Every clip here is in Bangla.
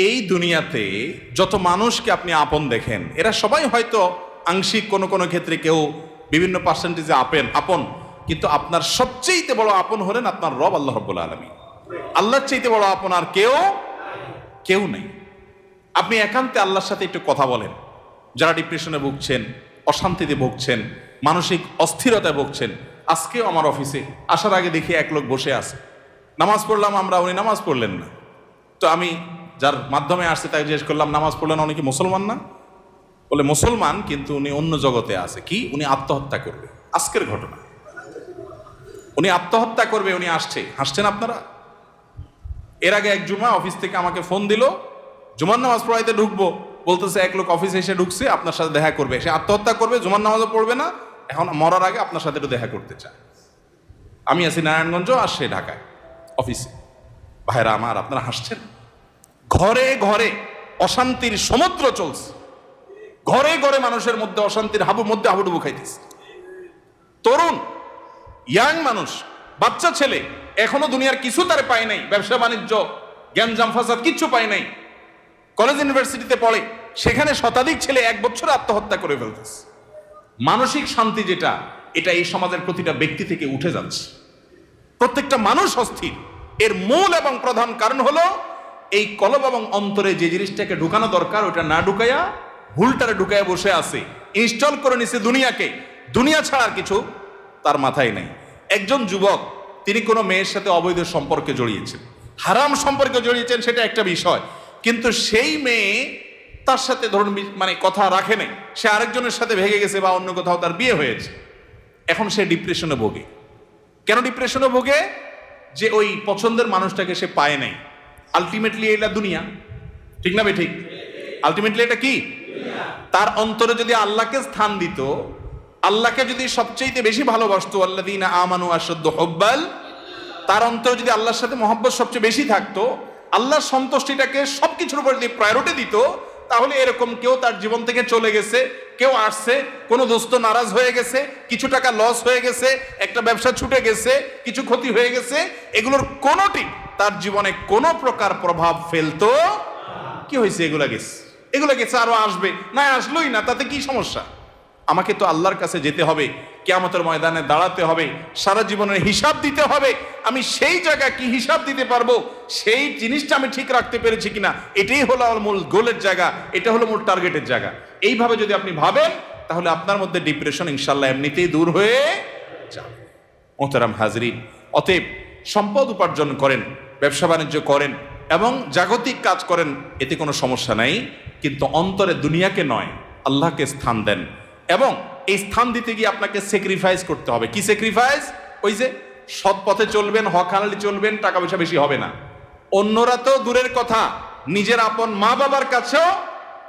এই দুনিয়াতে যত মানুষকে আপনি আপন দেখেন, এরা সবাই হয়তো আংশিক কোনো কোনো ক্ষেত্রে কেউ বিভিন্ন পার্সেন্টেজে আপন, কিন্তু আপনার সবচেয়ে বড় আপন হলেন আপনার রব আল্লাহ রাব্বুল আলামিন। আল্লাহর চাইতে বড় আপন আর কেউ নেই। আপনি একান্তে আল্লাহর সাথে একটু কথা বলেন। যারা ডিপ্রেশনে ভুগছেন, অশান্তিতে ভুগছেন, মানসিক অস্থিরতায় ভুগছেন, আজকেও আমার অফিসে আসার আগে দেখি এক লোক বসে আছে, নামাজ পড়লাম আমরা, উনি নামাজ পড়লেন না। তো আমি যার মাধ্যমে আসছে তাকে জিজ্ঞেস করলাম, নামাজ পড়লেন, উনি কি মুসলমান না? বলে মুসলমান, কিন্তু উনি অন্য জগতে আছে। কি? উনি আত্মহত্যা করবে। আজকের ঘটনা, উনি আত্মহত্যা করবে, উনি আসছে। হাসছেন আপনারা? এর আগে এক জুমা অফিস থেকে আমাকে ফোন দিল, জুমার নামাজ পড়াইতে ঢুকবো, বলতেছে এক লোক অফিসে এসে ঢুকছে, আপনার সাথে দেখা করবে, সে আত্মহত্যা করবে, জুমার নামাজও পড়বে না, এখন মরার আগে আপনার সাথে একটু দেখা করতে চায়। আমি আছি নারায়ণগঞ্জ, আর সে ঢাকায় অফিসে। ভাইরা আমার, আপনারা হাসছেন? ঘরে ঘরে অশান্তির সমুদ্র চলছে, ঘরে ঘরে মানুষের মধ্যে অশান্তির মধ্যে হাবুডুবু খাইতেছে। তরুণ ইয়াং মানুষ, বাচ্চা ছেলে এখনো দুনিয়ার কিছু তারে পায় নাই, ব্যবসা বাণিজ্য জ্ঞানজাম ফাসাদ কিচ্ছু পায় নাই। কলেজ ইউনিভার্সিটিতে পড়ে, সেখানে শতাধিক ছেলে এক বছরে আত্মহত্যা করে ফেলতেছে। মানসিক শান্তি যেটা, এটা এই সমাজের প্রতিটা ব্যক্তি থেকে উঠে যাচ্ছে। প্রত্যেকটা মানুষ অস্থির। এর মূল এবং প্রধান কারণ হলো এই কলব এবং অন্তরে যে জিনিসটাকে ঢুকানো দরকার ওটা না ঢুকাইয়া ভুলটারে ঢুকাইয়া বসে আছে, ইনস্টল করে নিছে দুনিয়াকে। দুনিয়া ছাড়া আর কিছু তার মাথায় নাই। একজন যুবক, তিনি কোনো মেয়ের সাথে অবৈধ সম্পর্কে জড়িয়েছেন, হারাম সম্পর্কে জড়িয়েছেন, সেটা একটা বিষয়, কিন্তু সেই মেয়ে তার সাথে ধরুন মানে কথা রাখে নাই, সে আরেকজনের সাথে ভেগে গেছে বা অন্য কোথাও তার বিয়ে হয়েছে। এখন সে ডিপ্রেশনে ভোগে। কেন ডিপ্রেশনে ভোগে? যে ওই পছন্দের মানুষটাকে সে পায় নাই। আলটিমেটলি এটা দুনিয়া, ঠিক না? ঠিক। আলটিমেটলি এটা কি? তার অন্তরে যদি আল্লাহকে স্থান দিত, আল্লাহকে যদি সবচেয়ে বেশি ভালোবাসতো, আল্লাযীনা আমানু আশাদ্দু হুব্বাল, তার অন্তরে যদি আল্লাহর সাথে মহব্বত সবচেয়ে বেশি থাকতো, আল্লাহর সন্তুষ্টিটাকে সবকিছুর উপর যদি প্রায়োরিটি দিত, তাহলে এরকম কেউ তার জীবন থেকে চলে গেছে, কেউ আসছে, কোনো দোস্ত নারাজ হয়ে গেছে, কিছু টাকা লস হয়ে গেছে, একটা ব্যবসা ছুটে গেছে, কিছু ক্ষতি হয়ে গেছে, এগুলোর কোনোটি তার জীবনে কোনো প্রকার প্রভাব ফেলতো? কি হয়েছে? এগুলো গেছে, আরো আসবে, না আসলোই না, তাতে কি সমস্যা? আমাকে তো আল্লাহর কাছে যেতে হবে, কিয়ামতের ময়দানে দাঁড়াতে হবে, সারা জীবনের হিসাব দিতে হবে। আমি সেই জায়গা কি হিসাব দিতে পারবো, সেই জিনিসটা আমি ঠিক রাখতে পেরেছি কিনা, এটাই হলো আমার মূল গোলের জায়গা, এটা হলো মূল টার্গেটের জায়গা। এইভাবে যদি আপনি ভাবেন, তাহলে আপনার মধ্যে ডিপ্রেশন ইনশাল্লাহ এমনিতেই দূর হয়ে যাবে। মোহতারাম হাজরিন, অতএব সম্পদ উপার্জন করেন, ব্যবসা বাণিজ্য করেন এবং জাগতিক কাজ করেন, এতে কোনো সমস্যা নাই, কিন্তু অন্তরে দুনিয়াকে নয়, আল্লাহকে স্থান দেন। এবং এই স্থান দিতে গিয়ে আপনাকে স্যাক্রিফাইস করতে হবে। কি স্যাক্রিফাইস? ওই যে সৎ পথে চলবেন, হক হালালি চলবেন, টাকা পয়সা বেশি হবে না। অন্যরা তো দূরের কথা, নিজের আপন মা বাবার কাছেও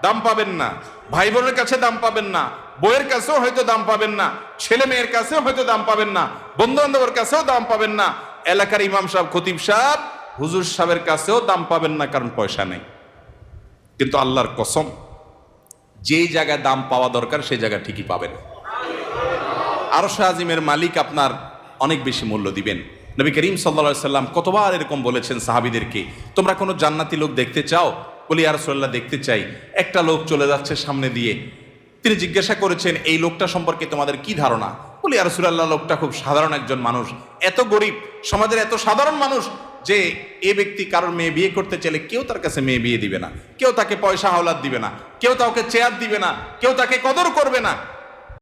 দাম পাবেন না, ভাই বোনের কাছে দাম পাবেন না, বইয়ের কাছেও হয়তো দাম পাবেন না, ছেলে মেয়ের কাছেও হয়তো দাম পাবেন না, বন্ধু বান্ধবের কাছেও দাম পাবেন না, এলাকার ইমাম সাহেব, খতিব সাহেব, হুজুর সাহেবের কাছেও দাম পাবেন না, কারণ পয়সা নেই। কিন্তু আল্লাহর কসম, যেই জায়গায় দাম পাওয়া দরকার সেই জায়গা ঠিকই পাবেন। আরশ আজিমের মালিক আপনার অনেক বেশি মূল্য দিবেন। নবী করিম সাল্লাল্লাহু আলাইহি সাল্লাম কতবার এরকম বলেছেন সাহাবীদেরকে, তোমরা কোনো জান্নাতি লোক দেখতে চাও? বলি ইয়া রাসূলুল্লাহ, দেখতে চাই। একটা লোক চলে যাচ্ছে সামনে দিয়ে, তিনি জিজ্ঞাসা করেছেন, এই লোকটা সম্পর্কে তোমাদের কি ধারণা? বলি ইয়া রাসূলুল্লাহ, লোকটা খুব সাধারণ একজন মানুষ, এত গরিব, সমাজের এত সাধারণ মানুষ যে এ ব্যক্তি কারোর মেয়ে বিয়ে করতে চাইলে কেউ তার কাছে মেয়ে বিয়ে দিবে না, কেউ তাকে পয়সা হাওলাত দিবে না, কেউ তাকে চেয়ার দিবে না, কেউ তাকে কদর করবে না।